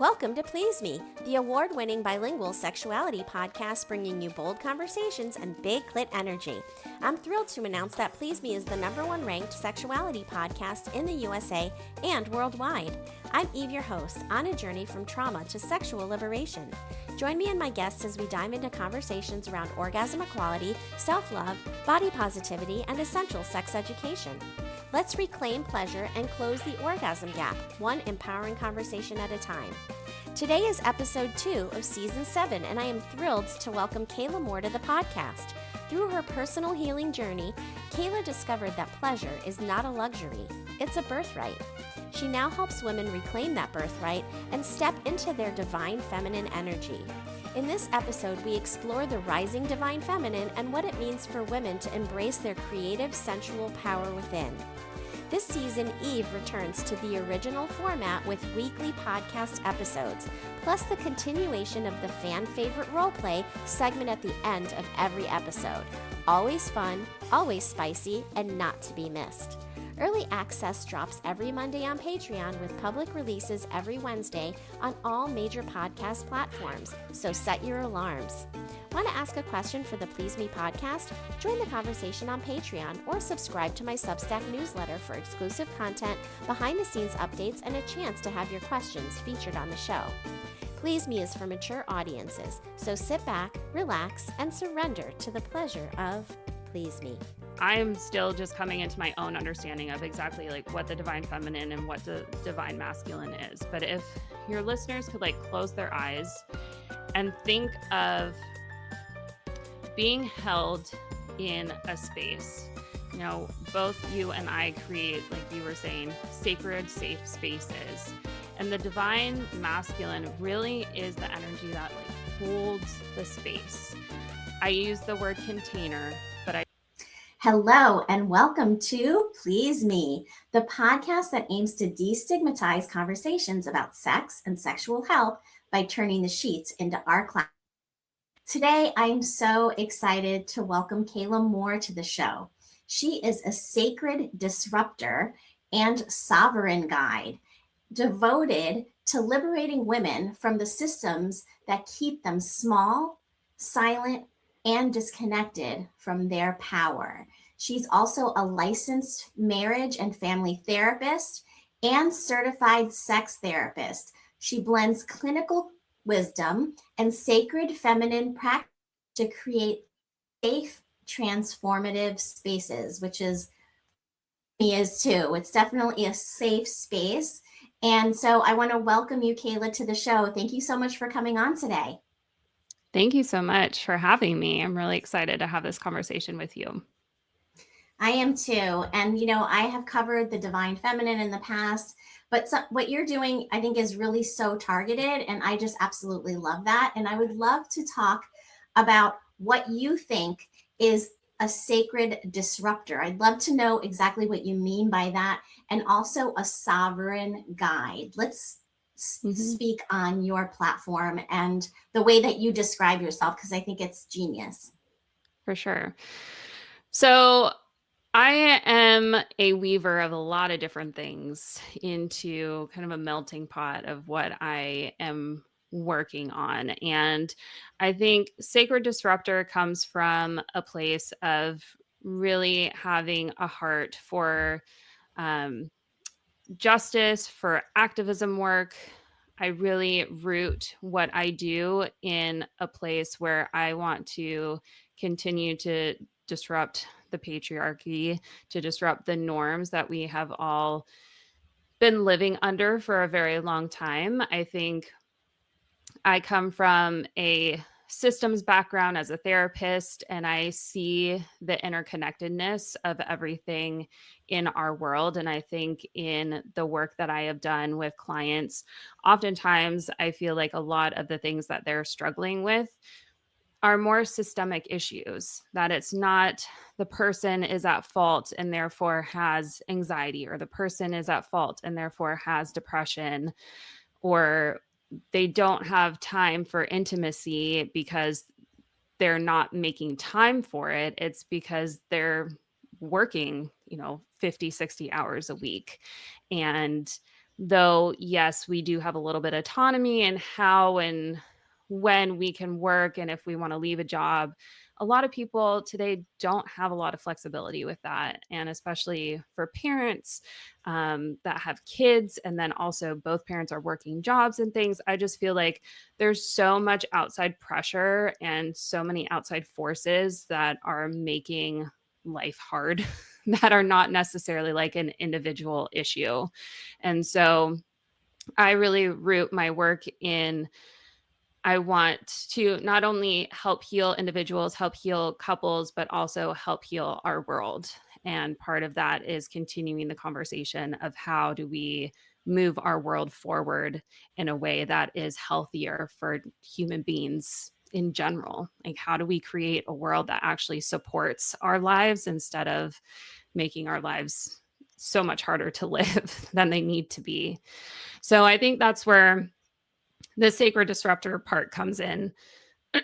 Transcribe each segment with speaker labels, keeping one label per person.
Speaker 1: Welcome to Please Me, the award-winning bilingual sexuality podcast bringing you bold conversations and big clit energy. I'm thrilled to announce that Please Me is the #1 ranked sexuality podcast in the USA and worldwide. I'm Eve, your host, on a journey from trauma to sexual liberation. Join me and my guests as we dive into conversations around orgasm equality, self-love, body positivity, and essential sex education. Let's reclaim pleasure and close the orgasm gap, one empowering conversation at a time. Today is episode 2 of season 7, and I am thrilled to welcome Kayla Moore to the podcast. Through her personal healing journey, Kayla discovered that pleasure is not a luxury, it's a birthright. She now helps women reclaim that birthright and step into their divine feminine energy. In this episode, we explore the rising divine feminine and what it means for women to embrace their creative, sensual power within. This season, Eve returns to the original format with weekly podcast episodes, plus the continuation of the fan favorite roleplay segment at the end of every episode. Always fun, always spicy, and not to be missed. Early access drops every Monday on Patreon with public releases every Wednesday on all major podcast platforms, so set your alarms. Want to ask a question for the Please Me podcast? Join the conversation on Patreon or subscribe to my Substack newsletter for exclusive content, behind-the-scenes updates, and a chance to have your questions featured on the show. Please Me is for mature audiences, so sit back, relax, and surrender to the pleasure of Please Me.
Speaker 2: I'm still just coming into my own understanding of exactly like what the divine feminine and what the divine masculine is. But if your listeners could like close their eyes and think of being held in a space, you know, both you and I create, like you were saying, sacred, safe spaces. And the divine masculine really is the energy that like holds the space. I use the word container, but
Speaker 1: Hello, and welcome to Please Me, the podcast that aims to destigmatize conversations about sex and sexual health by turning the sheets into our class. Today, I'm so excited to welcome Kayla Moore to the show. She is a sacred disruptor and sovereign guide, devoted to liberating women from the systems that keep them small, silent, and disconnected from their power. She's also a licensed marriage and family therapist and certified sex therapist. She blends clinical wisdom and sacred feminine practice to create safe, transformative spaces, which is me is too. It's definitely a safe space. And so I want to welcome you, Kayla, to the show. Thank you so much for coming on today.
Speaker 2: thank you so much for having me. I'm really excited to have this conversation with you.
Speaker 1: I am too. And, you know, I have covered the divine feminine in the past, but what you're doing, I think, is really so targeted. And I just absolutely love that. And I would love to talk about what you think is a sacred disruptor. I'd love to know exactly what you mean by that. And also a sovereign guide. Let's speak on your platform and the way that you describe yourself, because I think it's genius.
Speaker 2: For sure. So I am a weaver of a lot of different things into kind of a melting pot of what I am working on. And I think sacred disruptor comes from a place of really having a heart for justice, for activism work. I really root what I do in a place where I want to continue to disrupt the patriarchy, to disrupt the norms that we have all been living under for a very long time. I think I come from a systems background as a therapist, and I see the interconnectedness of everything in our world. And I think in the work that I have done with clients, oftentimes I feel like a lot of the things that they're struggling with are more systemic issues, that it's not the person is at fault and therefore has anxiety, or the person is at fault and therefore has depression, or they don't have time for intimacy because they're not making time for it. It's because they're working, 50, 60 hours a week. And Though, yes, we do have a little bit of autonomy in how and when we can work and if we want to leave a job. A lot of people today don't have a lot of flexibility with that. And especially for parents that have kids, and then also both parents are working jobs and things, I just feel like there's so much outside pressure and so many outside forces that are making life hard that are not necessarily like an individual issue. And so I really root my work in I want to not only help heal individuals, help heal couples, but also help heal our world. And part of that is continuing the conversation of how do we move our world forward in a way that is healthier for human beings in general. Like, how do we create a world that actually supports our lives instead of making our lives so much harder to live than they need to be? So I think that's where the sacred disruptor part comes in.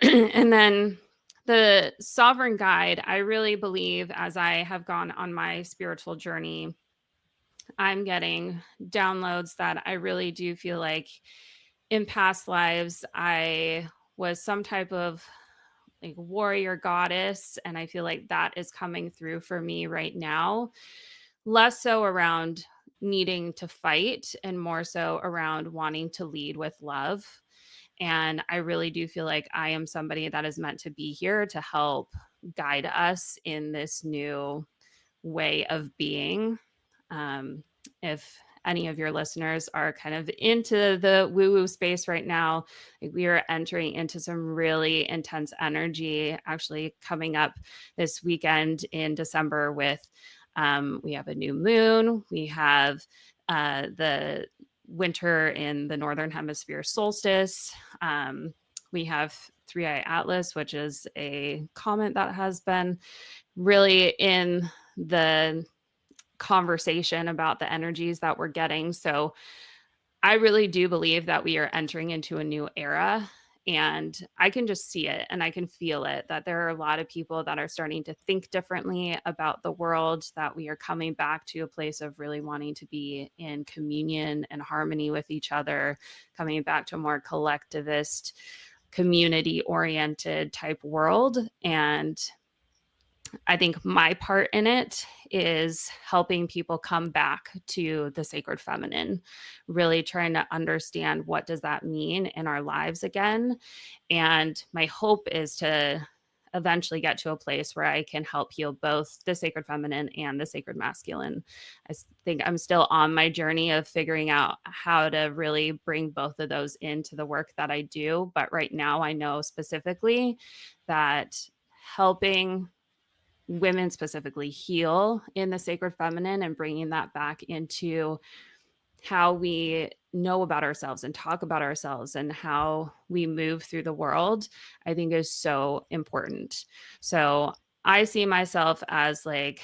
Speaker 2: And then the sovereign guide, I really believe as I have gone on my spiritual journey, I'm getting downloads that I really do feel like in past lives, I was some type of like warrior goddess. And I feel like that is coming through for me right now, less so around needing to fight and more so around wanting to lead with love. And I really do feel like I am somebody that is meant to be here to help guide us in this new way of being. If any of your listeners are kind of into the woo woo space right now, like we are entering into some really intense energy actually coming up this weekend in December with we have a new moon, we have the winter in the northern hemisphere solstice. We have Three Eye Atlas, which is a comet that has been really in the conversation about the energies that we're getting. So I really do believe that we are entering into a new era. And I can just see it and I can feel it that there are a lot of people that are starting to think differently about the world, that we are coming back to a place of really wanting to be in communion and harmony with each other, coming back to a more collectivist, community oriented type world. And I think my part in it is helping people come back to the sacred feminine, really trying to understand what does that mean in our lives again. And my hope is to eventually get to a place where I can help heal both the sacred feminine and the sacred masculine. Think I'm still on my journey of figuring out how to really bring both of those into the work that I do. But right now, I know specifically that helping women specifically heal in the sacred feminine and bringing that back into how we know about ourselves and talk about ourselves and how we move through the world, I think is so important. So I see myself as like,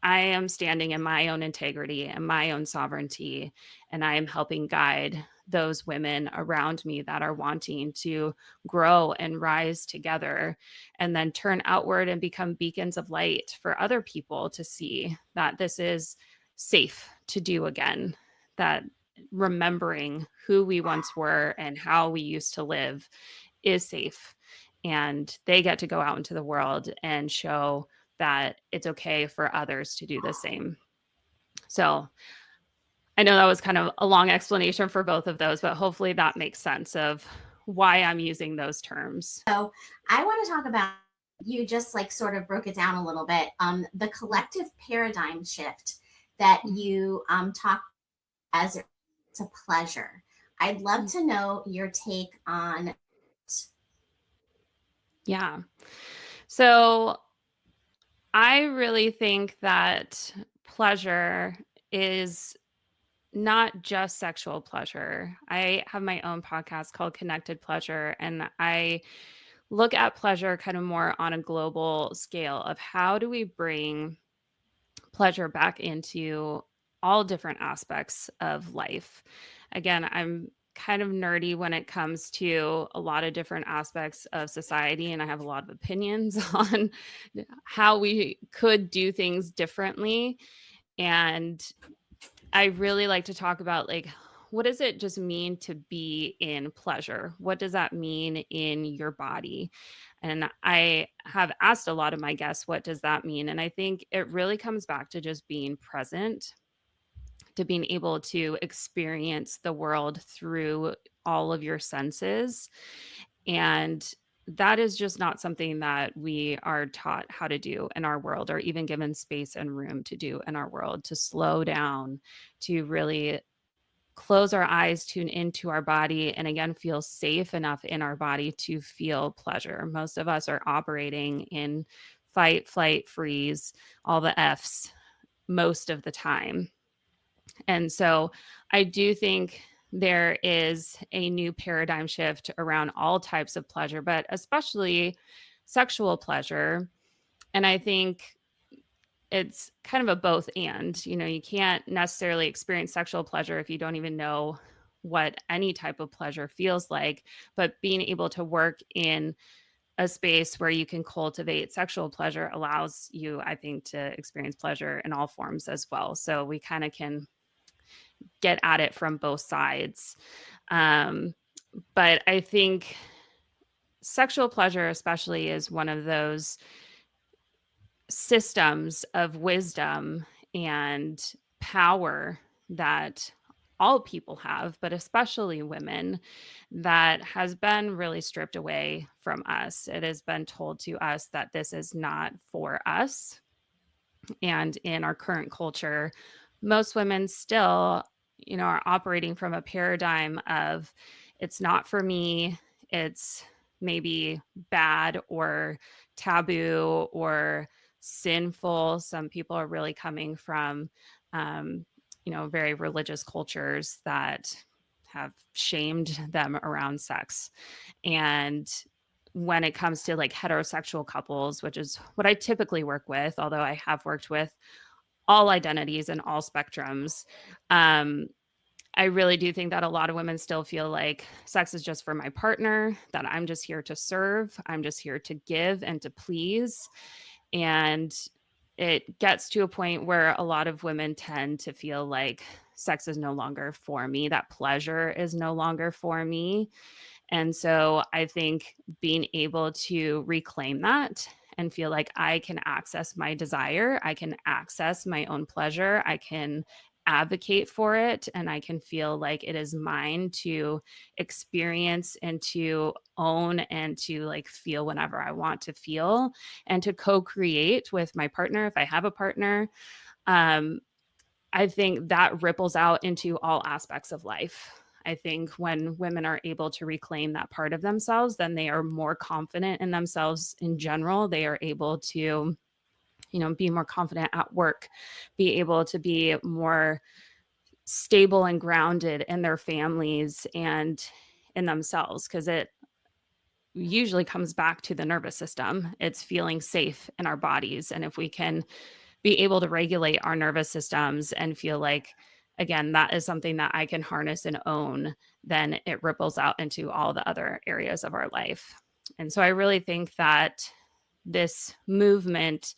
Speaker 2: I am standing in my own integrity and my own sovereignty, and I am helping guide those women around me that are wanting to grow and rise together and then turn outward and become beacons of light for other people to see that this is safe to do again, that remembering who we once were and how we used to live is safe. And they get to go out into the world and show that it's okay for others to do the same. So I know that was kind of a long explanation for both of those, but hopefully that makes sense of why I'm using those terms.
Speaker 1: So I want to talk about, you just like sort of broke it down a little bit, the collective paradigm shift that you talk as to pleasure. I'd love to know your take on.
Speaker 2: Yeah. So I really think that pleasure is not just sexual pleasure. I have my own podcast called Connected Pleasure, and I look at pleasure kind of more on a global scale of how do we bring pleasure back into all different aspects of life. Again, I'm kind of nerdy when it comes to a lot of different aspects of society, and I have a lot of opinions on how we could do things differently. And I really like to talk about, like, what does it just mean to be in pleasure? What does that mean in your body? And I have asked a lot of my guests, what does that mean? And I think it really comes back to just being present, to being able to experience the world through all of your senses. And that is just not something that we are taught how to do in our world, or even given space and room to do in our world, to slow down, to really close our eyes, tune into our body, and again, feel safe enough in our body to feel pleasure. Most of us are operating in fight, flight, freeze, all the F's most of the time. And so I do think there is a new paradigm shift around all types of pleasure, but especially sexual pleasure. And I think it's kind of a both and. You can't necessarily experience sexual pleasure if you don't even know what any type of pleasure feels like. But being able to work in a space where you can cultivate sexual pleasure allows you, I think, to experience pleasure in all forms as well. So we kind of can get at it from both sides. Um, but I think sexual pleasure, especially, is one of those systems of wisdom and power that all people have, but especially women, that has been really stripped away from us. It has been told to us that this is not for us. And in our current culture, most women still, are operating from a paradigm of it's not for me, it's maybe bad or taboo or sinful. Some people are really coming from, um, very religious cultures that have shamed them around sex. And when it comes to like heterosexual couples, which is what I typically work with, although I have worked with all identities and all spectrums, um, I really do think that a lot of women still feel like sex is just for my partner, that I'm just here to serve, I'm just here to give and to please. And it gets to a point where a lot of women tend to feel like sex is no longer for me, that pleasure is no longer for me. And so I think being able to reclaim that and feel like I can access my desire, I can access my own pleasure, I can advocate for it, and I can feel like it is mine to experience and to own and to like feel whenever I want to feel, and to co-create with my partner if I have a partner. Um, I think that ripples out into all aspects of life. I think when women are able to reclaim that part of themselves, then they are more confident in themselves in general. They are able to, be more confident at work, be able to be more stable and grounded in their families and in themselves, because it usually comes back to the nervous system. It's feeling safe in our bodies. And if we can be able to regulate our nervous systems and feel like, again, that is something that I can harness and own, then it ripples out into all the other areas of our life. And so I really think that this movement,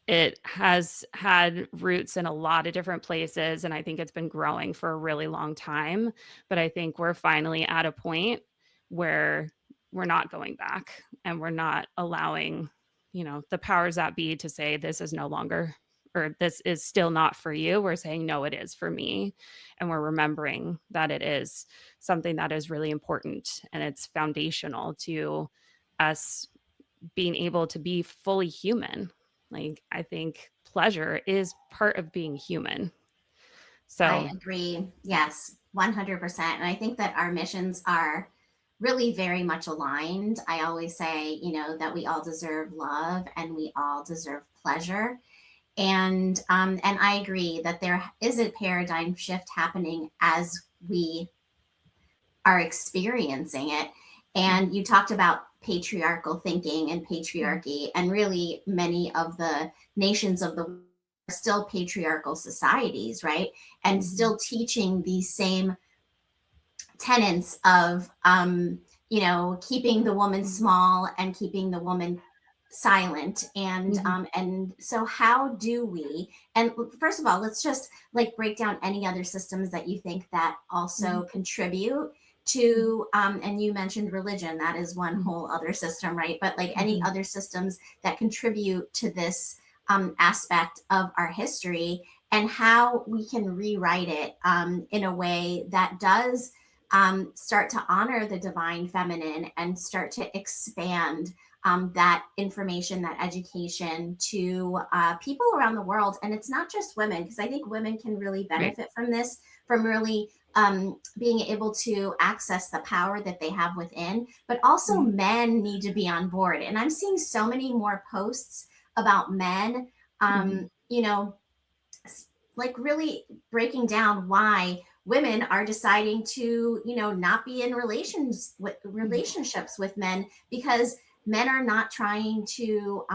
Speaker 2: it has had roots in a lot of different places, and I think it's been growing for a really long time. But I think we're finally at a point where we're not going back, and we're not allowing, the powers that be to say this is no longer, or this is still not for you. We're saying, no, it is for me. And we're remembering that it is something that is really important, and it's foundational to us being able to be fully human. Like, I think pleasure is part of being human.
Speaker 1: I
Speaker 2: So,
Speaker 1: agree. Yes, 100%. And I think that our missions are really very much aligned. I always say, that we all deserve love and we all deserve pleasure. And I agree that there is a paradigm shift happening as we are experiencing it. And you talked about patriarchal thinking and patriarchy, and really many of the nations of the world are still patriarchal societies, right? And
Speaker 2: mhm.
Speaker 1: still teaching these same tenets of, keeping the woman small and keeping the woman silent,
Speaker 2: Mhm.
Speaker 1: and so how do we, and first of all, let's just like break down any other systems that you think that
Speaker 2: Mhm.
Speaker 1: also contribute
Speaker 2: Mhm.
Speaker 1: to, and you mentioned religion, that is one
Speaker 2: Mhm.
Speaker 1: whole other system, right? But like any
Speaker 2: Mhm.
Speaker 1: other systems that contribute to this aspect of our history, and how we can rewrite it in a way that does start to honor the divine feminine and start to expand that information, that education to people around the world. And it's not just women, because I think women can really
Speaker 2: Right.
Speaker 1: benefit from this, from really being able to access the power that they have within. But also,
Speaker 2: Mhm.
Speaker 1: men need to be on board. And I'm seeing so many more posts about men,
Speaker 2: Mhm.
Speaker 1: you know, like really breaking down why women are deciding to, not be in
Speaker 2: Mhm.
Speaker 1: relationships with men, because men are not trying to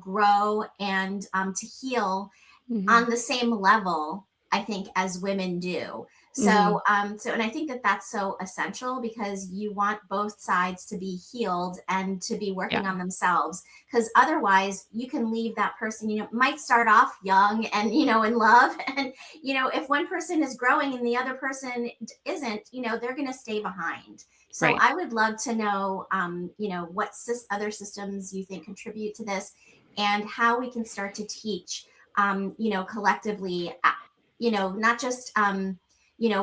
Speaker 1: grow and to heal
Speaker 2: Mhm.
Speaker 1: on the same level, I think, as women do. So
Speaker 2: Mhm.
Speaker 1: and I think that that's so essential, because you want both sides to be healed and to be
Speaker 2: Yeah.
Speaker 1: working on themselves, because otherwise you can leave that person, might start off young and in love, and if one person is growing and the other person isn't, they're going to stay behind. So
Speaker 2: Right.
Speaker 1: I would love to know what other systems you think contribute to this, and how we can start to teach collectively, not just,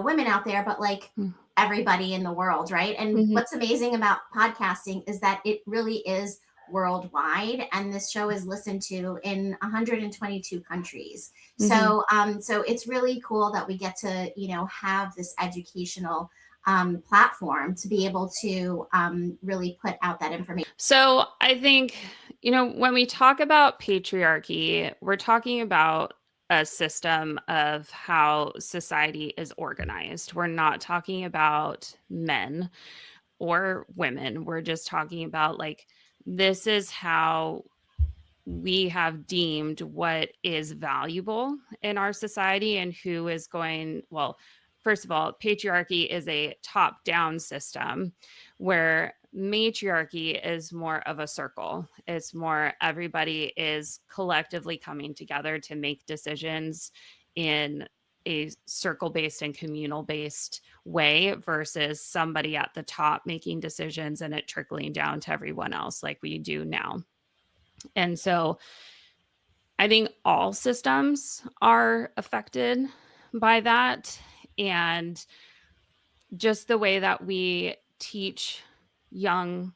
Speaker 1: women out there, but like
Speaker 2: Mm.
Speaker 1: everybody in the world, right? And
Speaker 2: Mhm.
Speaker 1: what's amazing about podcasting is that it really is worldwide, and this show is listened to in 122 countries.
Speaker 2: Mhm.
Speaker 1: So it's really cool that we get to, have this educational platform to be able to really put out that information.
Speaker 2: So I think, when we talk about patriarchy, we're talking about a system of how society is organized. We're not talking about men or women. We're just talking about like, this is how we have deemed what is valuable in our society and who is going, well, first of all, patriarchy is a top down system where matriarchy is more of a circle. It's more everybody is collectively coming together to make decisions in a circle based and communal based way versus somebody at the top making decisions and it trickling down to everyone else like we do now. And so I think all systems are affected by that. And just the way that we teach young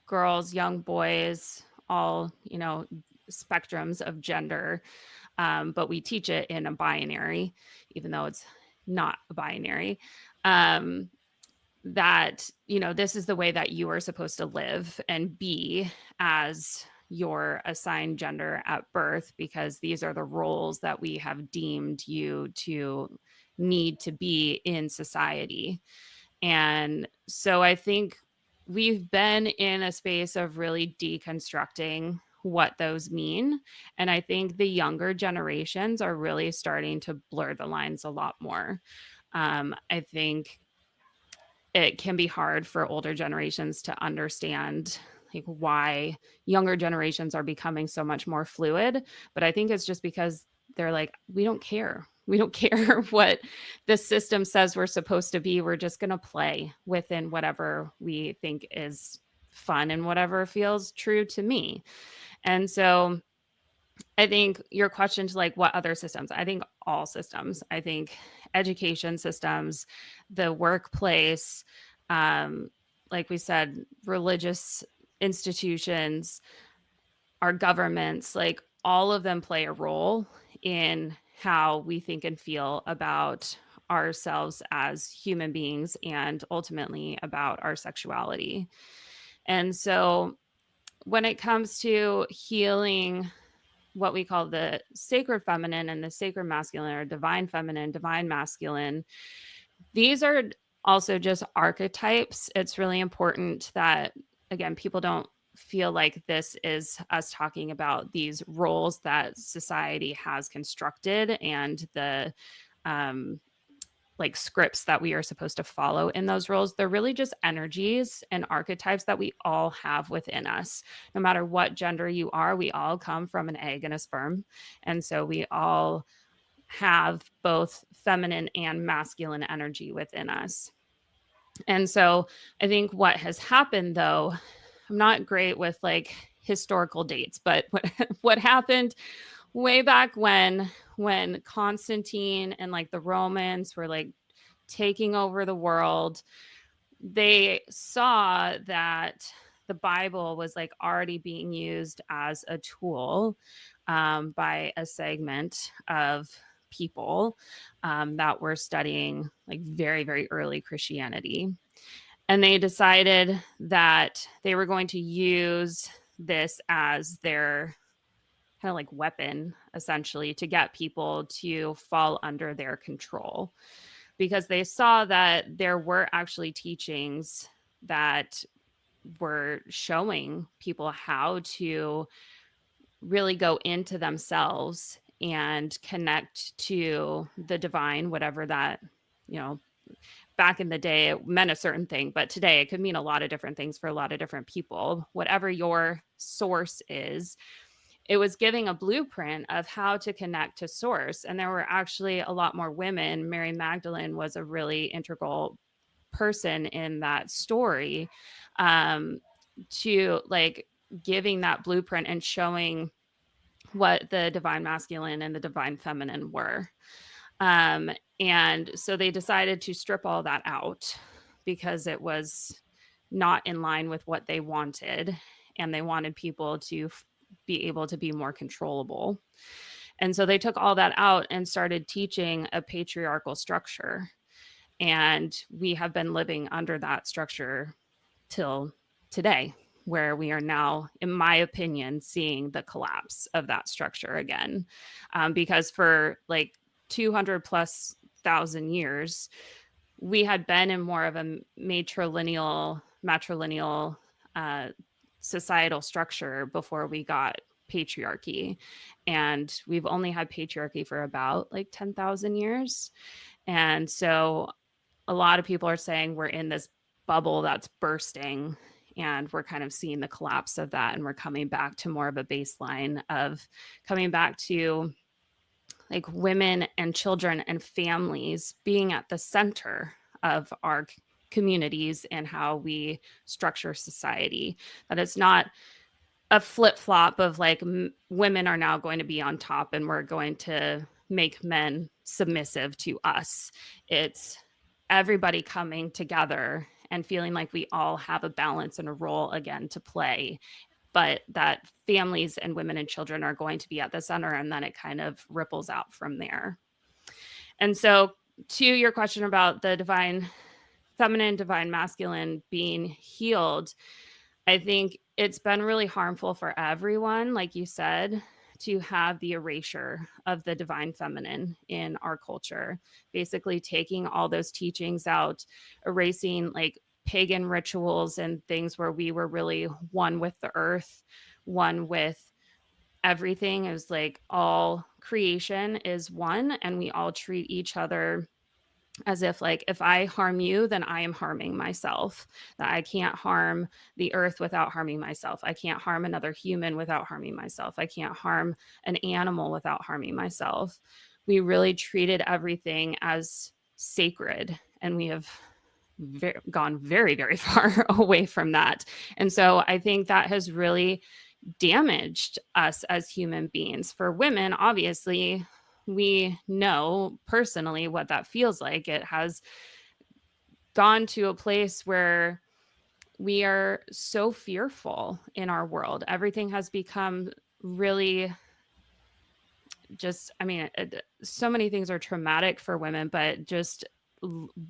Speaker 2: girls, young boys, all, spectrums of gender, but we teach it in a binary, even though it's not a binary. Um, that, this is the way that you are supposed to live and be as your assigned gender at birth, because these are the roles that we have deemed you to need to be in society. And so I think we've been in a space of really deconstructing what those mean. And I think the younger generations are really starting to blur the lines a lot more. I think it can be hard for older generations to understand like why younger generations are becoming so much more fluid, but I think it's just because they're like, we don't care. We don't care what the system says we're supposed to be. We're just going to play within whatever we think is fun and whatever feels true to me. And so I think your question to like what other systems? I think all systems. I think education systems, the workplace, um, like we said, religious institutions, our governments, like all of them play a role in how we think and feel about ourselves as human beings and ultimately about our sexuality. And so when it comes to healing what we call the sacred feminine and the sacred masculine or divine feminine, divine masculine. These are also just archetypes. It's really important that, again, people don't feel like this is us talking about these roles that society has constructed and the um, like scripts that we are supposed to follow in those roles. They're really just energies and archetypes that we all have within us. No matter what gender you are, we all come from an egg and a sperm. And so we all have both feminine and masculine energy within us. And so I think what has happened though, I'm not great with like historical dates, but what happened way back when Constantine and like the Romans were like taking over the world, they saw that the Bible was like already being used as a tool by a segment of people that were studying like very, very early Christianity. And they decided that they were going to use this as their kind of like weapon, essentially, to get people to fall under their control, because they saw that there were actually teachings that were showing people how to really go into themselves and connect to the divine, whatever that, you know, back in the day it meant a certain thing, but today it could mean a lot of different things for a lot of different people. Whatever your source is, it was giving a blueprint of how to connect to source. And there were actually a lot more women. Mary Magdalene was a really integral person in that story, um, to like giving that blueprint and showing what the divine masculine and the divine feminine were. Um, and so they decided to strip all that out because it was not in line with what they wanted. And they wanted people to be able to be more controllable. And so they took all that out and started teaching a patriarchal structure. And we have been living under that structure till today, where we are now, in my opinion, seeing the collapse of that structure again. Because for like 200 plus thousand years, we had been in more of a matrilineal societal structure before we got patriarchy. And we've only had patriarchy for about like 10,000 years. And so a lot of people are saying we're in this bubble that's bursting, and we're kind of seeing the collapse of that. And we're coming back to more of a baseline of coming back to like women and children and families being at the center of our communities and how we structure society. That it's not a flip flop of like women are now going to be on top and we're going to make men submissive to us. It's everybody coming together and feeling like we all have a balance and a role again to play, but that families and women and children are going to be at the center, and then it kind of ripples out from there. And so to your question about the divine feminine, divine masculine being healed, I think it's been really harmful for everyone, like you said, to have the erasure of the divine feminine in our culture, basically taking all those teachings out, erasing like pagan rituals and things where we were really one with the earth, one with everything. It was like all creation is one, and we all treat each other as if like if I harm you, then I am harming myself. That I can't harm the earth without harming myself. I can't harm another human without harming myself. I can't harm an animal without harming myself. We really treated everything as sacred, and we have gone very, very far away from that. And so I think that has really damaged us as human beings. For women, obviously, we know personally what that feels like. It has gone to a place where we are so fearful in our world. Everything has become really just, I mean, so many things are traumatic for women, but just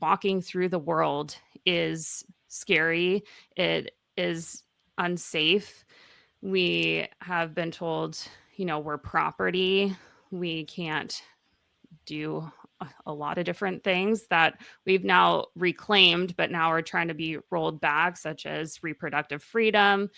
Speaker 2: walking through the world is scary. It is unsafe. We have been told, you know, we're property. We can't do a lot of different things that we've now reclaimed, but now are trying to be rolled back, such as reproductive freedom.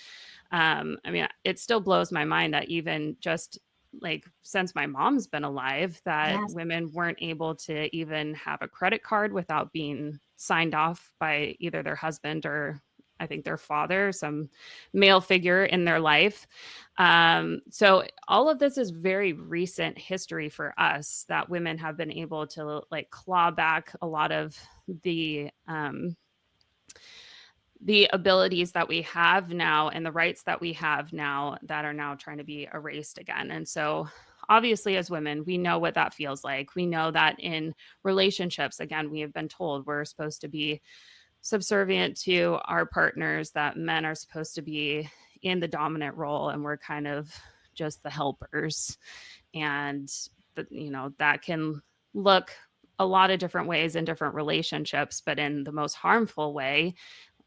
Speaker 2: I mean, it still blows my mind that even just like since my mom's been alive, that
Speaker 1: Yes.
Speaker 2: women weren't able to even have a credit card without being signed off by either their husband or I think their father, some male figure in their life. So all of this is very recent history for us that women have been able to like claw back a lot of the abilities that we have now and the rights that we have now that are now trying to be erased again. And so, obviously, as women, we know what that feels like. We know that in relationships, again, we have been told we're supposed to be subservient to our partners, that men are supposed to be in the dominant role and we're kind of just the helpers. And, that can look a lot of different ways in different relationships, but in the most harmful way,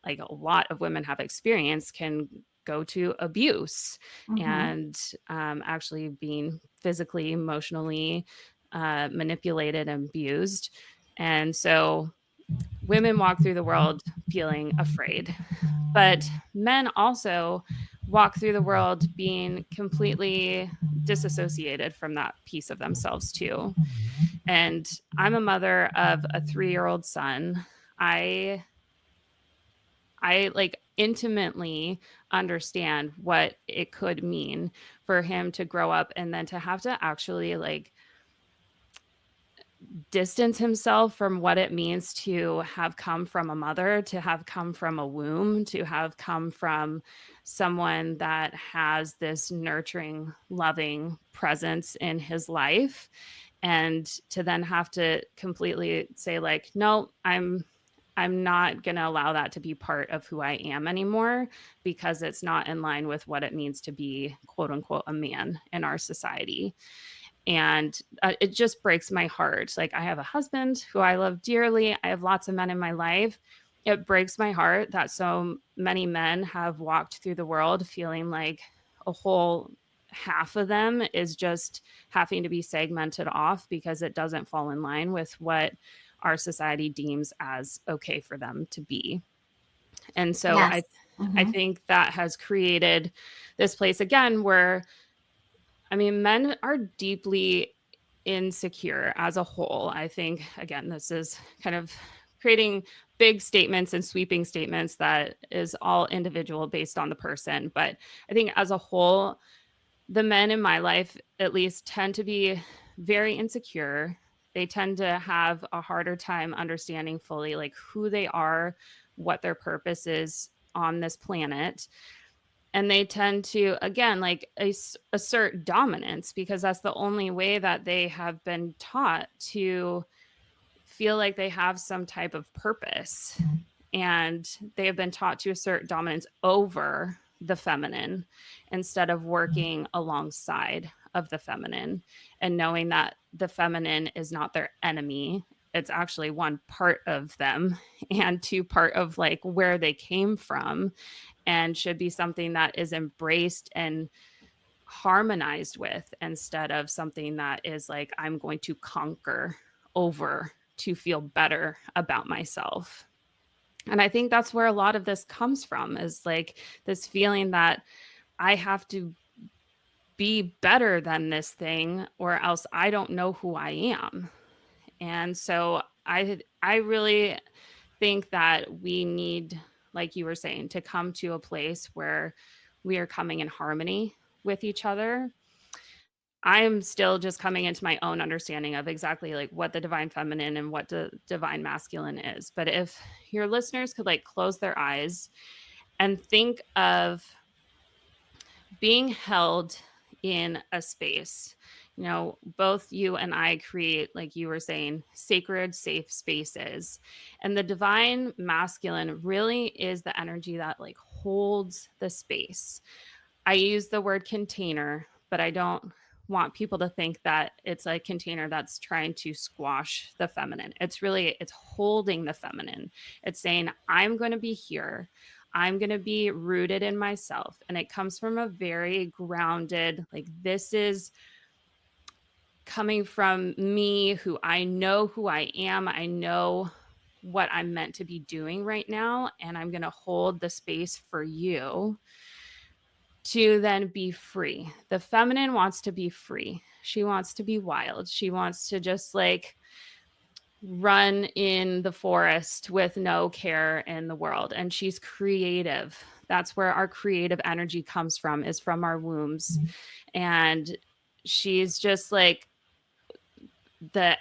Speaker 2: like a lot of women have experienced, can go to abuse
Speaker 1: Mm-hmm.
Speaker 2: and actually being physically, emotionally manipulated and abused. And so women walk through the world feeling afraid, but men also walk through the world being completely disassociated from that piece of themselves too. And I'm a mother of a 3-year-old son. I like intimately understand what it could mean for him to grow up and then to have to actually like distance himself from what it means to have come from a mother, to have come from a womb, to have come from someone that has this nurturing, loving presence in his life. And to then have to completely say, like, no, I'm not going to allow that to be part of who I am anymore because it's not in line with what it means to be quote unquote a man in our society. And it just breaks my heart. Like, I have a husband who I love dearly. I have lots of men in my life. It breaks my heart that so many men have walked through the world feeling like a whole half of them is just having to be segmented off because it doesn't fall in line with what our society deems as okay for them to be. And so I
Speaker 1: Yes.
Speaker 2: I
Speaker 1: Mm-hmm.
Speaker 2: think that has created this place again where, I mean, men are deeply insecure as a whole. I think, again, this is kind of creating big statements and sweeping statements that is all individual based on the person. But I think as a whole, the men in my life, at least, tend to be very insecure. They tend to have a harder time understanding fully like who they are, what their purpose is on this planet, and they tend to again like assert dominance because that's the only way that they have been taught to feel like they have some type of purpose, and they have been taught to assert dominance over the feminine instead of working alongside of the feminine and knowing that the feminine is not their enemy. It's actually one part of them and two part of like where they came from, and should be something that is embraced and harmonized with instead of something that is like, I'm going to conquer over to feel better about myself. And I think that's where a lot of this comes from, is like this feeling that I have to be better than this thing or else I don't know who I am. And so I really think that we need, like you were saying, to come to a place where we are coming in harmony with each other. I am still just coming into my own understanding of exactly like what the divine feminine and what the divine masculine is. But if your listeners could like close their eyes and think of being held in a space. Both you and I create, like you were saying, sacred, safe spaces. And the divine masculine really is the energy that like holds the space. I use the word container, but I don't want people to think that it's a container that's trying to squash the feminine. It's holding the feminine. It's saying, I'm going to be here. I'm going to be rooted in myself. And it comes from a very grounded, like, this is coming from me, who I am. I know what I'm meant to be doing right now. And I'm going to hold the space for you to then be free. The feminine wants to be free. She wants to be wild. She wants to just like run in the forest with no care in the world. And she's creative. That's where our creative energy comes from, is from our wombs. And she's just like the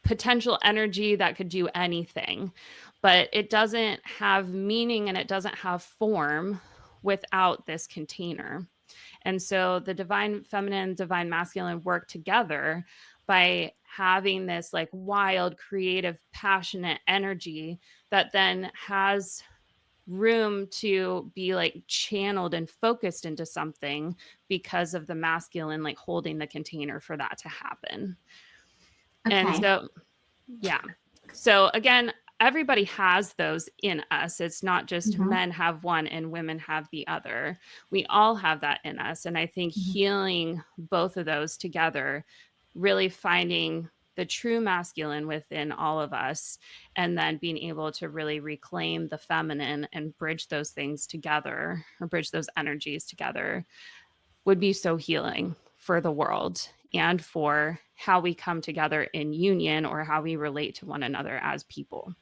Speaker 2: potential energy that could do anything, but it doesn't have meaning and it doesn't have form without this container. And so the divine feminine, divine masculine work together by having this like wild, creative, passionate energy that then has room to be like channeled and focused into something because of the masculine like holding the container for that to happen. And
Speaker 1: Okay.
Speaker 2: so yeah. So again, everybody has those in us. It's not just
Speaker 1: Hmm.
Speaker 2: men have one and women have the other. We all have that in us. And I think healing both of those together, really finding the true masculine within all of us, and then being able to really reclaim the feminine and bridge those things together, or bridge those energies together, would be so healing for the world and for how we come together in union or how we relate to one another as people.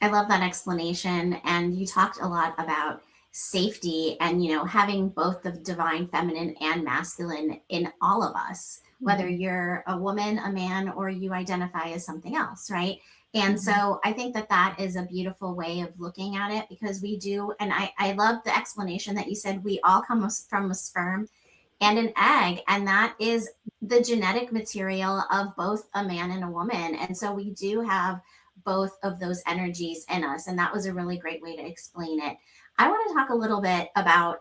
Speaker 1: I love that explanation. And you talked a lot about safety and, having both the divine feminine and masculine in all of us, whether
Speaker 2: Mhm.
Speaker 1: you're a woman, a man, or you identify as something else, right? And
Speaker 2: Mhm.
Speaker 1: so I think that that is a beautiful way of looking at it, because we do. And I love the explanation that you said we all come from a sperm and an egg, and that is the genetic material of both a man and a woman. And so we do have both of those energies in us. And that was a really great way to explain it. I want to talk a little bit about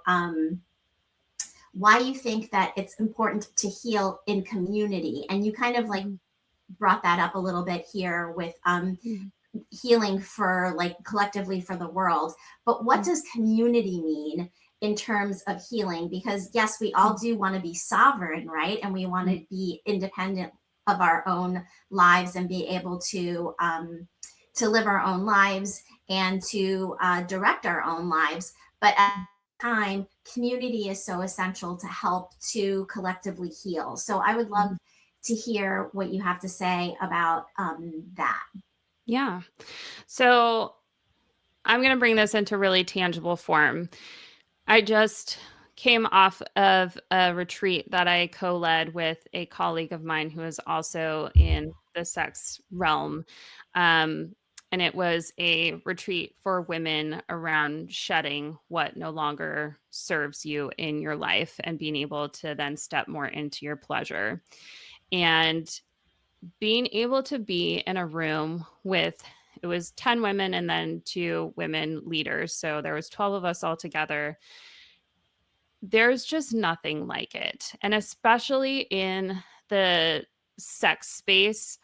Speaker 1: why you think that it's important to heal in community. And you kind of like
Speaker 2: Mhm.
Speaker 1: brought that up a little bit here with
Speaker 2: Mhm.
Speaker 1: healing for like collectively for the world. But what
Speaker 2: Mhm.
Speaker 1: does community mean in terms of healing? Because yes, we all do want to be sovereign, right? And we want
Speaker 2: Mhm.
Speaker 1: to be independent of our own lives and be able to live our own lives and to direct our own lives. But at the time, community is so essential to help to collectively heal. So I would love
Speaker 2: Mhm.
Speaker 1: to hear what you have to say about that.
Speaker 2: Yeah. So I'm going to bring this into really tangible form. I just came off of a retreat that I co led with a colleague of mine who is also in the sex realm. Um, and it was a retreat for women around shedding what no longer serves you in your life and being able to then step more into your pleasure. And being able to be in a room with, it was 10 women and then 2 women leaders, so there was 12 of us all together. There's just nothing like it, and especially in the sex space,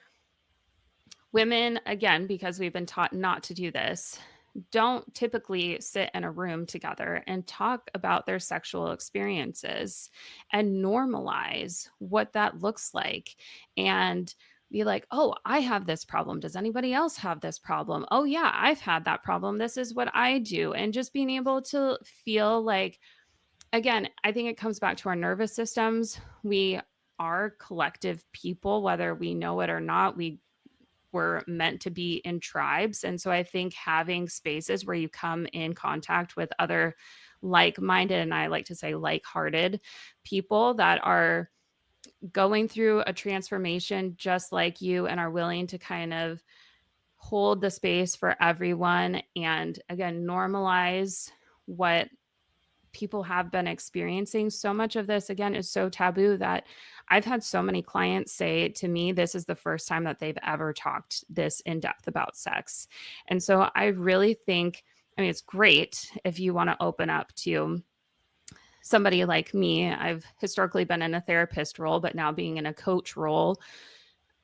Speaker 2: women, again, because we've been taught not to do this, don't typically sit in a room together and talk about their sexual experiences and normalize what that looks like and be like, oh, I have this problem. Does anybody else have this problem? Oh, yeah, I've had that problem. This is what I do. And just being able to feel like, again, I think it comes back to our nervous systems. We are collective people, whether we know it or not. We were meant to be in tribes. And so I think having spaces where you come in contact with other like minded, and I like to say like hearted people that are going through a transformation just like you and are willing to kind of hold the space for everyone and again normalize what people have been experiencing. So much of this, again, is so taboo that I've had so many clients say to me, this is the first time that they've ever talked this in depth about sex. And so I really think, I mean, it's great if you want to open up to somebody like me. I've historically been in a therapist role, but now being in a coach role,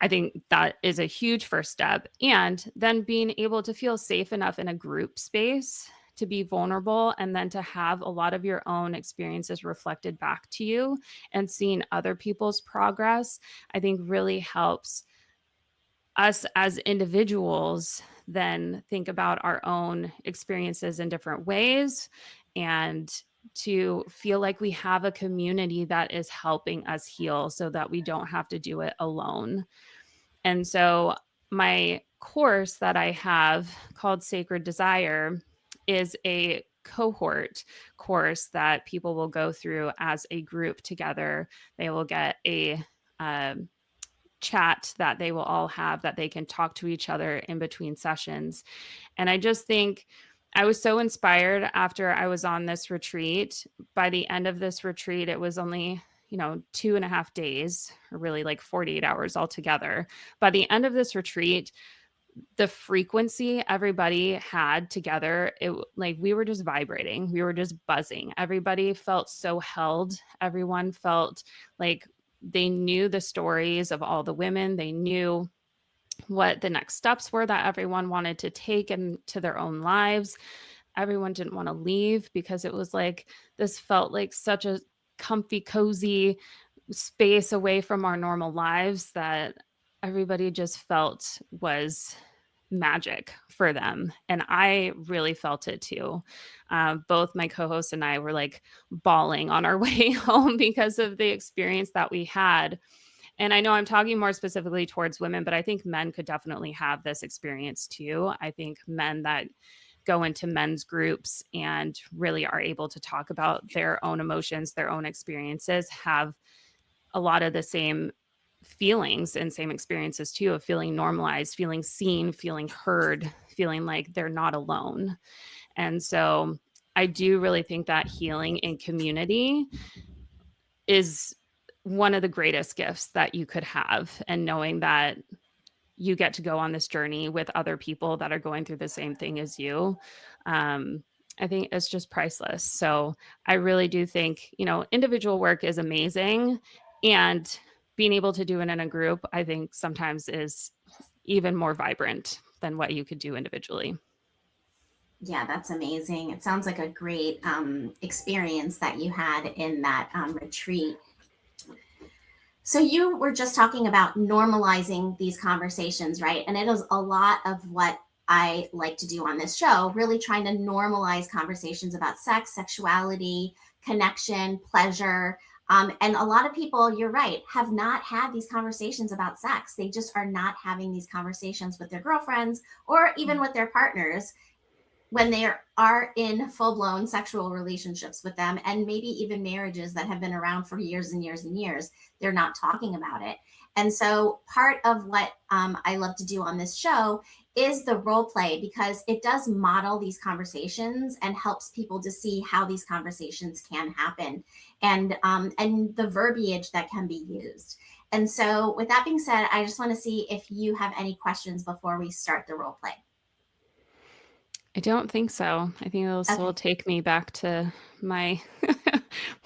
Speaker 2: I think that is a huge first step. And then being able to feel safe enough in a group space to be vulnerable and then to have a lot of your own experiences reflected back to you and seeing other people's progress, I think really helps us as individuals then think about our own experiences in different ways and to feel like we have a community that is helping us heal so that we don't have to do it alone. And so my course that I have called Sacred Desire is a cohort course that people will go through as a group together. They will get a um, chat that they will all have that they can talk to each other in between sessions. And I just think I was so inspired after I was on this retreat. By the end of this retreat, it was only, 2.5 days, or really like 48 hours altogether. By the end of this retreat, the frequency everybody had together, it like we were just vibrating, we were just buzzing. Everybody felt so held. Everyone felt like they knew the stories of all the women. They knew what the next steps were that everyone wanted to take into their own lives. Everyone didn't want to leave because it was like this felt like such a comfy, cozy space away from our normal lives that everybody just felt was magic for them. And I really felt it too. Both my co hosts and I were like bawling on our way home because of the experience that we had. And I know I'm talking more specifically towards women, but I think men could definitely have this experience too. I think men that go into men's groups and really are able to talk about their own emotions, their own experiences, have a lot of the same feelings and same experiences too, of feeling normalized, feeling seen, feeling heard, feeling like they're not alone. And so I do really think that healing in community is one of the greatest gifts that you could have, and knowing that you get to go on this journey with other people that are going through the same thing as you. um, I think it's just priceless. So I really do think, individual work is amazing, and being able to do it in a group, I think sometimes is even more vibrant than what you could do individually.
Speaker 1: Yeah, that's amazing. It sounds like a great experience that you had in that retreat. So you were just talking about normalizing these conversations, right? And it is a lot of what I like to do on this show, really trying to normalize conversations about sex, sexuality, connection, pleasure. And a lot of people, you're right, have not had these conversations about sex. They just are not having these conversations with their girlfriends or even with their partners when they are in full-blown sexual relationships with them, and maybe even marriages that have been around for years and years and years. They're not talking about it. And so part of what I love to do on this show is the role play, because it does model these conversations and helps people to see how these conversations can happen, and the verbiage that can be used. And so with that being said, I just want to see if you have any questions before we start the role play.
Speaker 2: I don't think so. I think it'll still
Speaker 1: Okay.
Speaker 2: take me back to my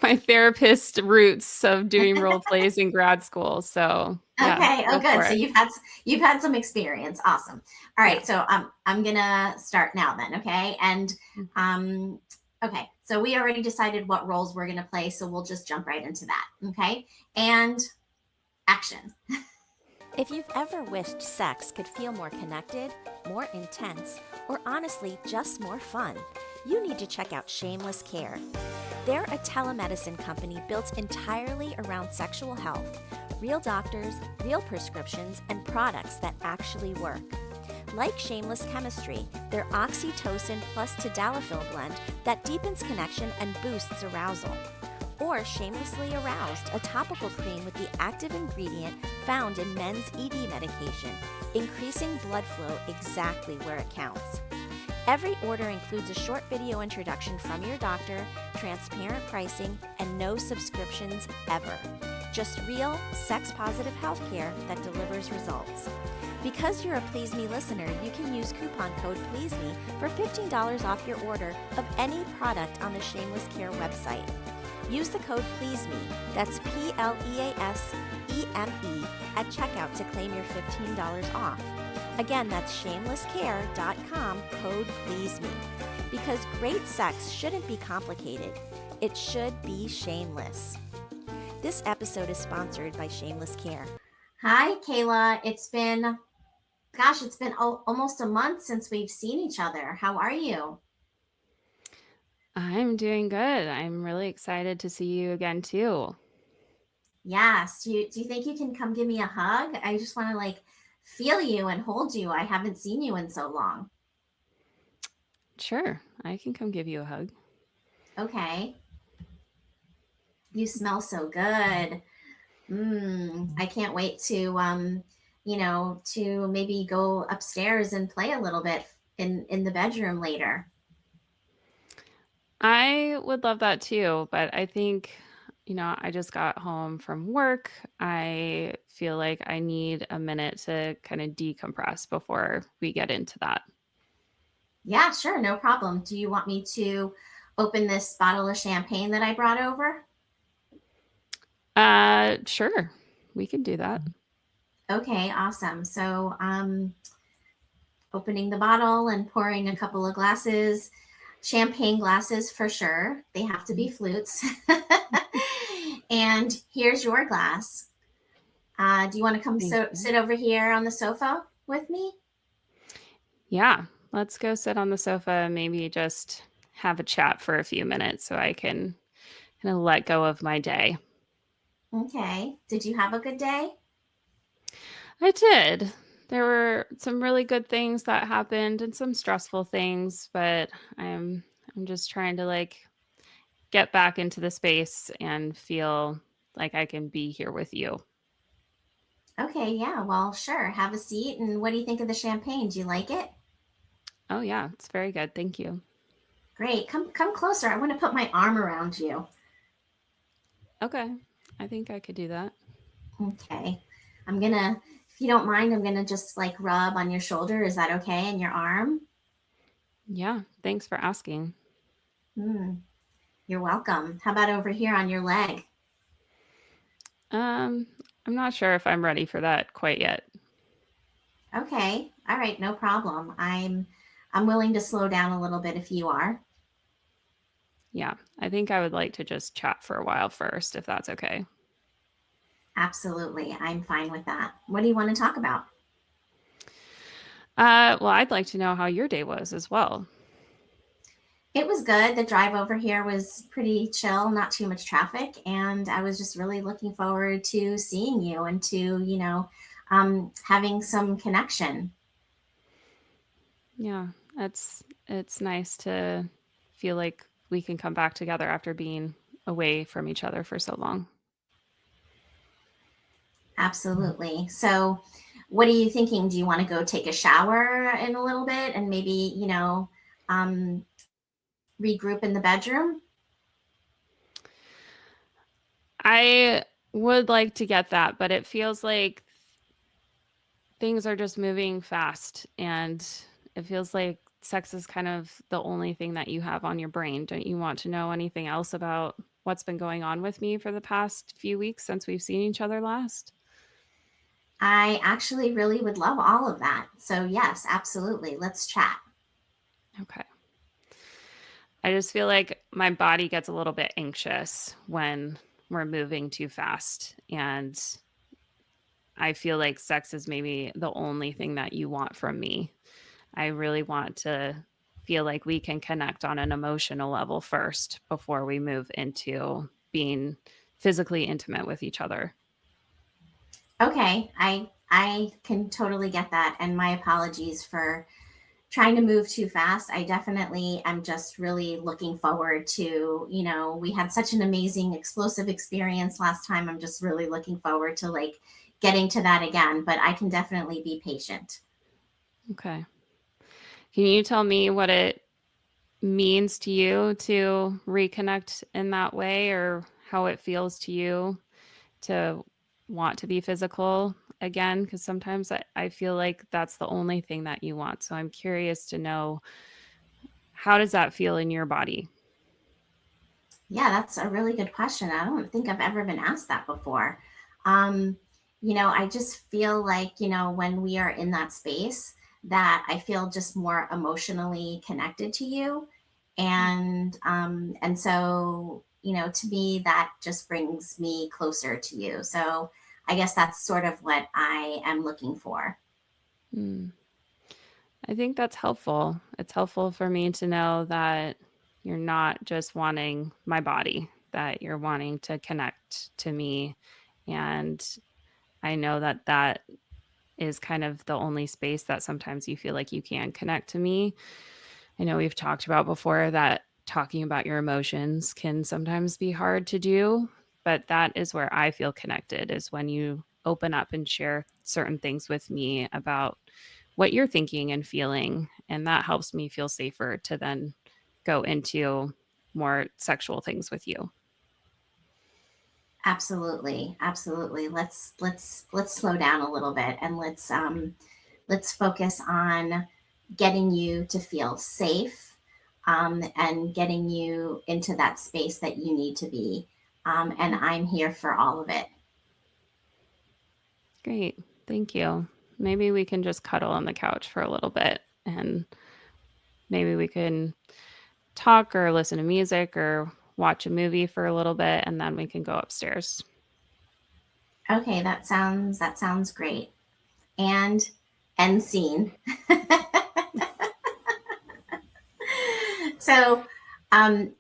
Speaker 2: my therapist roots of doing role plays in grad school. So yeah,
Speaker 1: Okay. Oh,
Speaker 2: go
Speaker 1: good.
Speaker 2: for
Speaker 1: So
Speaker 2: it.
Speaker 1: you've had some experience. Awesome. All
Speaker 2: Yeah.
Speaker 1: right. So I'm gonna start now then. Okay. And um, okay. So we already decided what roles we're gonna play. So we'll just jump right into that. Okay. And action. If you've ever wished sex could feel more connected, more intense, or honestly just more fun, you need to check out Shameless Care. They're a telemedicine company built entirely around sexual health, real doctors, real prescriptions, and products that actually work. Like Shameless Chemistry, their oxytocin plus tadalafil blend that deepens connection and boosts arousal. Or Shamelessly Aroused, a topical cream with the active ingredient found in men's ED medication, increasing blood flow exactly where it counts. Every order includes a short video introduction from your doctor, transparent pricing, and no subscriptions ever. Just real, sex-positive healthcare that delivers results. Because you're a Please Me listener, you can use coupon code PLEASEME for $15 off your order of any product on the Shameless Care website. Use the code PLEASEME, that's PLEASEME, at checkout to claim your $15 off. Again, that's shamelesscare.com, code PLEASEME. Because great sex shouldn't be complicated. It should be shameless. This episode is sponsored by Shameless Care. Hi, Kayla. It's been almost a month since we've seen each other. How are you?
Speaker 2: I'm doing good. I'm really excited to see you again too.
Speaker 1: Yes. Do you think you can come give me a hug? I just want to like feel you and hold you. I haven't seen you in so long.
Speaker 2: Sure, I can come give you a hug.
Speaker 1: Okay. You smell so good. I can't wait to to maybe go upstairs and play a little bit in the bedroom later.
Speaker 2: I would love that too, but I think, I just got home from work. I feel like I need a minute to kind of decompress before we get into that.
Speaker 1: Yeah, sure, no problem. Do you want me to open this bottle of champagne that I brought over?
Speaker 2: Sure, we can do that.
Speaker 1: Okay, awesome. So, opening the bottle and pouring a couple of glasses, champagne glasses for sure. They have to be flutes. And here's your glass. Do you want to come
Speaker 2: Thank you.
Speaker 1: sit over here on the sofa with me?
Speaker 2: Yeah, let's go sit on the sofa and maybe just have a chat for a few minutes so I can kind of let go of my day.
Speaker 1: Okay. Did you have a good day?
Speaker 2: I did. There were some really good things that happened and some stressful things, but I'm just trying to get back into the space and feel like I can be here with you.
Speaker 1: Okay, yeah. Well, sure. Have a seat. And what do you think of the champagne? Do you like it?
Speaker 2: Oh yeah, it's very good. Thank you.
Speaker 1: Great. Come closer. I want to put my arm around you.
Speaker 2: Okay. I think I could do that.
Speaker 1: Okay. I'm gonna, if you don't mind, I'm gonna just like rub on your shoulder. Is that okay? And your arm?
Speaker 2: Yeah, thanks for asking.
Speaker 1: Hmm. You're welcome. How about over here on your leg?
Speaker 2: Um I'm not sure if I'm ready for that quite yet.
Speaker 1: Okay. All right. No problem. I'm willing to slow down a little bit if you are.
Speaker 2: Yeah, I think I would like to just chat for a while first if that's okay.
Speaker 1: Absolutely. I'm fine with that. What do you want to talk about?
Speaker 2: Well, I'd like to know how your day was as well.
Speaker 1: It was good. The drive over here was pretty chill, not too much traffic. And I was just really looking forward to seeing you and to, having some connection.
Speaker 2: Yeah, it's nice to feel like we can come back together after being away from each other for so long.
Speaker 1: Absolutely. So, what are you thinking? Do you want to go take a shower in a little bit and maybe, um, regroup in the bedroom?
Speaker 2: I would like to get that, but it feels like things are just moving fast and it feels like sex is kind of the only thing that you have on your brain. Don't you want to know anything else about what's been going on with me for the past few weeks since we've seen each other last?
Speaker 1: I actually really would love all of that. So, yes, absolutely. Let's chat.
Speaker 2: Okay. I just feel like my body gets a little bit anxious when we're moving too fast. And I feel like sex is maybe the only thing that you want from me. I really want to feel like we can connect on an emotional level first before we move into being physically intimate with each other.
Speaker 1: Okay, I can totally get that, and my apologies for trying to move too fast. I definitely am just really looking forward to, we had such an amazing explosive experience last time. I'm just really looking forward to like getting to that again, but I can definitely be patient.
Speaker 2: Okay. Can you tell me what it means to you to reconnect in that way or how it feels to you to want to be physical again? Because sometimes I feel like that's the only thing that you want. So I'm curious to know, how does that feel in your body?
Speaker 1: Yeah, that's a really good question. I don't think I've ever been asked that before. Um, I just feel like, when we are in that space, that I feel just more emotionally connected to you. And so, to me, that just brings me closer to you. So I guess that's sort of what I am looking for.
Speaker 2: Mm. I think that's helpful. It's helpful for me to know that You're not just wanting my body, that you're wanting to connect to me. And I know that that is kind of the only space that sometimes you feel like you can connect to me. I know we've talked about before that talking about your emotions can sometimes be hard to do, but that is where I feel connected, is when you open up and share certain things with me about what you're thinking and feeling. And that helps me feel safer to then go into more sexual things with you.
Speaker 1: Absolutely, absolutely. Let's slow down a little bit, and let's focus on getting you to feel safe, and getting you into that space that you need to be. And I'm here for all of it.
Speaker 2: Great. Thank you. Maybe we can just cuddle on the couch for a little bit, and maybe we can talk or listen to music or watch a movie for a little bit, and then we can go upstairs.
Speaker 1: Okay, that sounds great. And end scene. So, um,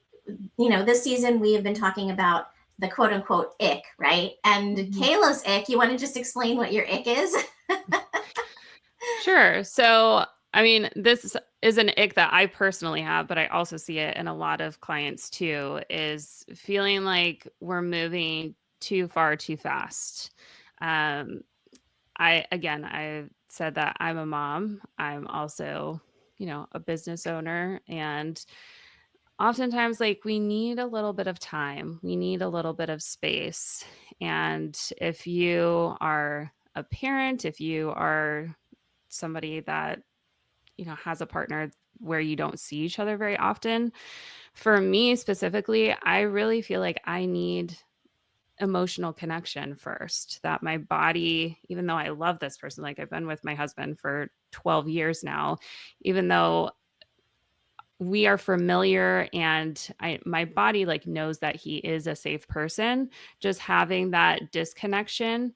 Speaker 1: this season we have been talking about the quote unquote ick, right? And
Speaker 2: Mhm.
Speaker 1: Kayla's ick, you want to just explain what your ick is?
Speaker 2: Sure. So, I mean, this is an ick that I personally have, but I also see it in a lot of clients too, is feeling like we're moving too far too fast. Um, I said that I'm a mom. I'm also, a business owner. And oftentimes, like, we need a little bit of time, we need a little bit of space. And if you are a parent, if you are somebody that, has a partner where you don't see each other very often, for me specifically, I really feel like I need emotional connection first. That my body, even though I love this person, like I've been with my husband for 12 years now, even though we are familiar and my body like knows that he is a safe person, just having that disconnection,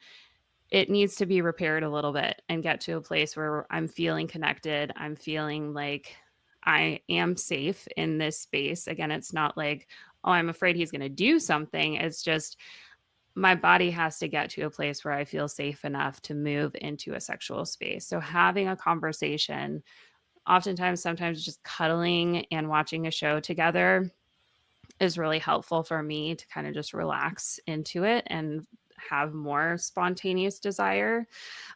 Speaker 2: it needs to be repaired a little bit and get to a place where I'm feeling connected. I'm feeling like I am safe in this space. Again, it's not like, oh, I'm afraid he's going to do something. It's just my body has to get to a place where I feel safe enough to move into a sexual space. So having a conversation, oftentimes, sometimes just cuddling and watching a show together is really helpful for me to kind of just relax into it and have more spontaneous desire.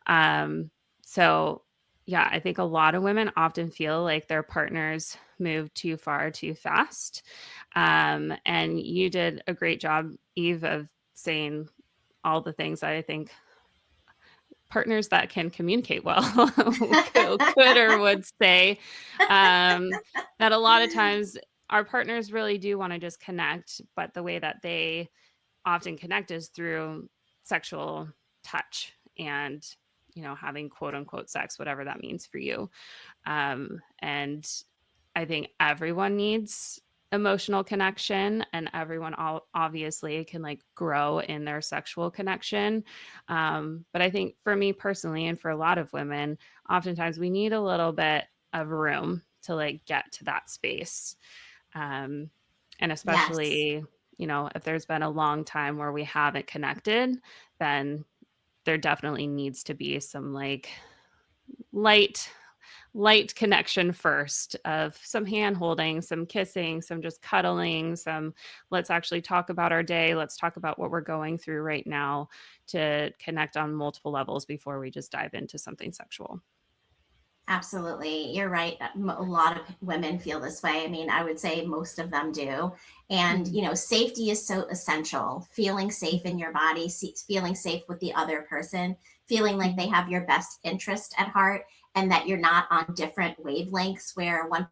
Speaker 2: Um, so yeah, I think a lot of women often feel like their partners move too far too fast. And you did a great job, Eve, of saying all the things that I think partners that can communicate well could or would say. That a lot of times our partners really do want to just connect, but the way that they often connect is through sexual touch and, having quote unquote sex, whatever that means for you. And I think everyone needs emotional connection, and everyone obviously can like grow in their sexual connection. But I think for me personally, and for a lot of women, oftentimes we need a little bit of room to like get to that space. Um, and
Speaker 1: Yes.
Speaker 2: especially, if there's been a long time where we haven't connected, then there definitely needs to be some like light light connection first, of some hand holding, some kissing, some just cuddling, some let's actually talk about our day, let's talk about what we're going through right now, to connect on multiple levels before we just dive into something sexual.
Speaker 1: Absolutely. You're right. A lot of women feel this way. I mean, I would say most of them do. And,
Speaker 2: Mhm.
Speaker 1: safety is so essential. Feeling safe in your body, feeling safe with the other person, feeling like they
Speaker 2: Mhm.
Speaker 1: have your best interest at heart, and that you're not on different wavelengths where one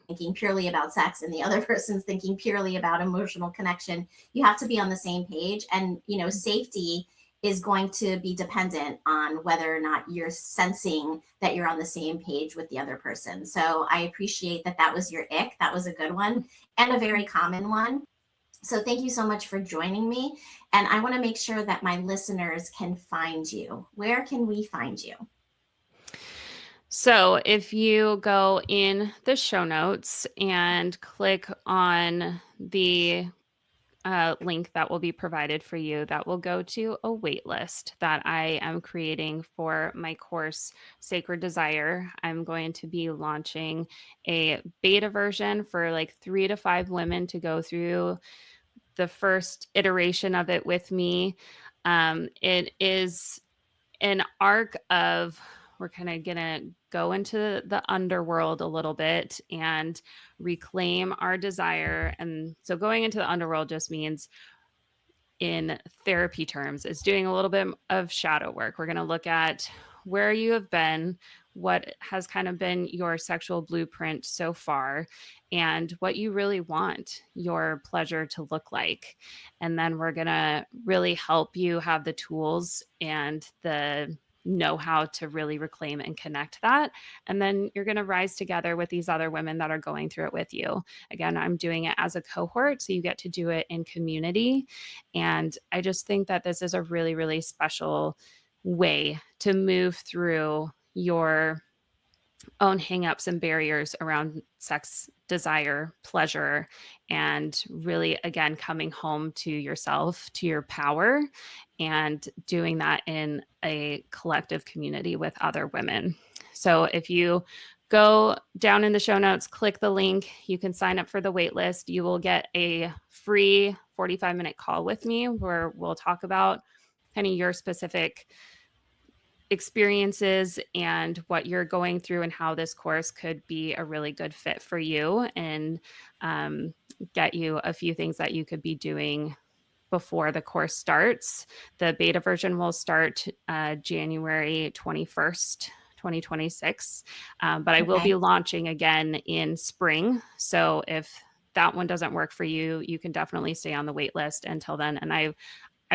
Speaker 1: thinking purely about sex and the other person's thinking purely about emotional connection. You have to be on the same page. And, safety is going to be dependent on whether or not you're sensing that you're on the same page with the other person. So I appreciate that that was your ick. That was a good one and a very common one. So thank you so much for joining me. And I want to make sure that my listeners can find you. Where can we find you?
Speaker 2: So if you go in the show notes and click on the link that will be provided for you, that will go to a wait list that I am creating for my course, Sacred Desire. I'm going to be launching a beta version for like 3 to 5 women to go through the first iteration of it with me. It is an arc of, we're kind of going to go into the underworld a little bit and reclaim our desire. And so going into the underworld just means, in therapy terms, is doing a little bit of shadow work. We're going to look at where you have been, what has kind of been your sexual blueprint so far, and what you really want your pleasure to look like. And then we're going to really help you have the tools and the know how to really reclaim and connect that. And then you're going to rise together with these other women that are going through it with you. Again, I'm doing it as a cohort, so you get to do it in community. And I just think that this is a really, really special way to move through your own hangups and barriers around sex, desire, pleasure, and really, again, coming home to yourself, to your power, and doing that in a collective community with other women. So if you go down in the show notes, click the link, you can sign up for the wait list. You will get a free 45-minute call with me where we'll talk about kind of your specific experiences and what you're going through and how this course could be a really good fit for you, and get you a few things that you could be doing before the course starts. The beta version will start January 21st, 2026, but I will
Speaker 1: Okay.
Speaker 2: be launching again in spring. So if that one doesn't work for you, you can definitely stay on the wait list until then. And I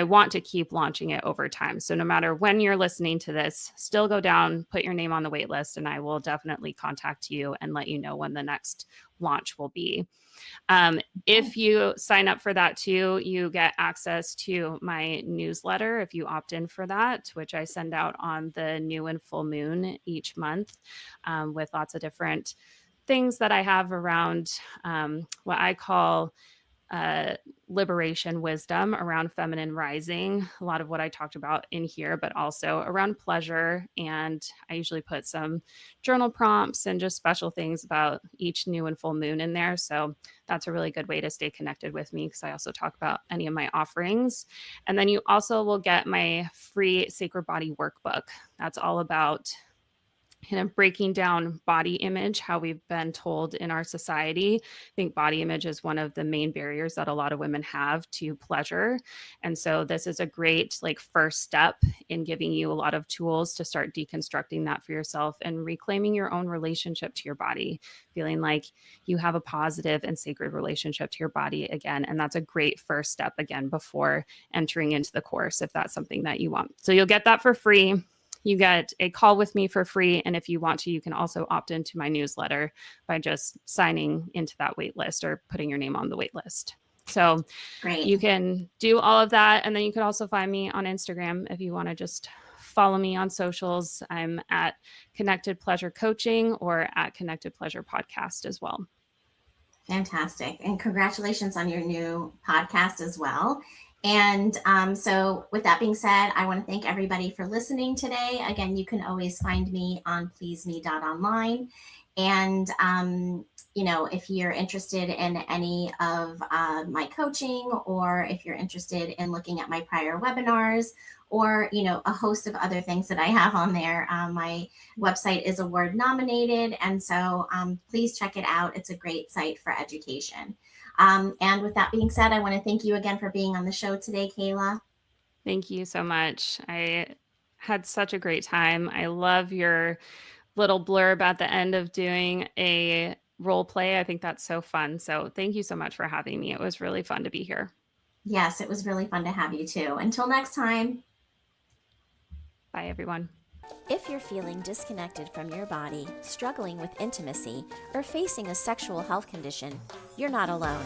Speaker 2: want to keep launching it over time. So no matter when you're listening to this, still go down, put your name on the wait list, and I will definitely contact you and let you know when the next launch will be. If you sign up for that too, you get access to my newsletter if you opt in for that, which I send out on the new and full moon each month, with lots of different things that I have around what I call liberation wisdom around feminine rising. A lot of what I talked about in here, but also around pleasure. And I usually put some journal prompts and just special things about each new and full moon in there. So that's a really good way to stay connected with me, because I also talk about any of my offerings. And then you also will get my free Sacred Body workbook. That's all about kind of breaking down body image, how we've been told in our society. I think body image is one of the main barriers that a lot of women have to pleasure. And so this is a great like first step in giving you a lot of tools to start deconstructing that for yourself and reclaiming your own relationship to your body, feeling like you have a positive and sacred relationship to your body again. And that's a great first step again before entering into the course, if that's something that you want. So you'll get that for free. You get a call with me for free. And if you want to, you can also opt into my newsletter by just signing into that wait list or putting your name on the wait list. So
Speaker 1: Great.
Speaker 2: you can do all of that. And then you could also find me on Instagram if you want to just follow me on socials. I'm at Connected Pleasure Coaching or at Connected Pleasure Podcast as well.
Speaker 1: Fantastic. And congratulations on your new podcast as well. And so with that being said, I want to thank everybody for listening today. Again, you can always find me on pleaseme.online. And, if you're interested in any of my coaching, or if you're interested in looking at my prior webinars, or, a host of other things that I have on there, my website is award nominated. And so please check it out. It's a great site for education. And with that being said, I want to thank you again for being on the show today, Kayla.
Speaker 2: Thank you so much. I had such a great time. I love your little blurb at the end of doing a role play. I think that's so fun. So thank you so much for having me. It was really fun to be here.
Speaker 1: Yes, it was really fun to have you too. Until next time.
Speaker 2: Bye, everyone.
Speaker 3: If you're feeling disconnected from your body, struggling with intimacy, or facing a sexual health condition, you're not alone.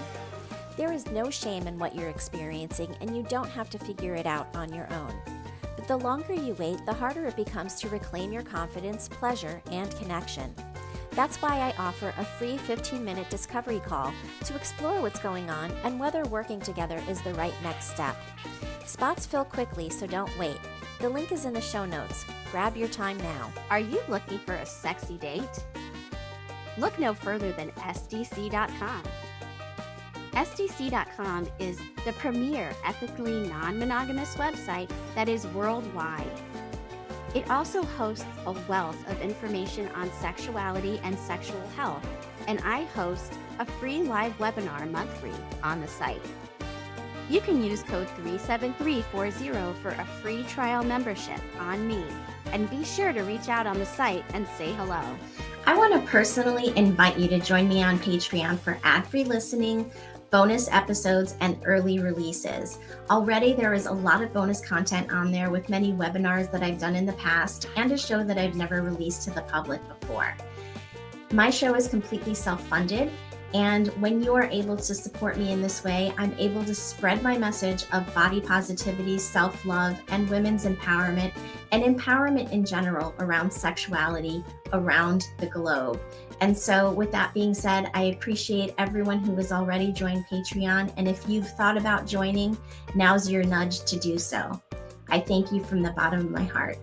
Speaker 3: There is no shame in what you're experiencing, and you don't have to figure it out on your own. The The longer you wait, the harder it becomes to reclaim your confidence, pleasure, and connection. That's why I offer a free 15-minute discovery call to explore what's going on and whether working together is the right next step. Spots fill quickly, so don't wait. The link is in the show notes. Grab your time now.
Speaker 1: Are you looking for a sexy date? Look no further than SDC.com. SDC.com is the premier ethically non-monogamous website that is worldwide. It also hosts a wealth of information on sexuality and sexual health, and I host a free live webinar monthly on the site. You can use code 37340 for a free trial membership on me, and be sure to reach out on the site and say hello.
Speaker 3: I want to personally invite you to join me on Patreon for ad-free listening, bonus episodes, and early releases. Already there is a lot of bonus content on there with many webinars that I've done in the past and a show that I've never released to the public before. My show is completely self-funded, and when you are able to support me in this way, I'm able to spread my message of body positivity, self-love, and women's empowerment, and empowerment in general around sexuality around the globe. And so with that being said, I appreciate everyone who has already joined Patreon. And if you've thought about joining, now's your nudge to do so. I thank you from the bottom of my heart.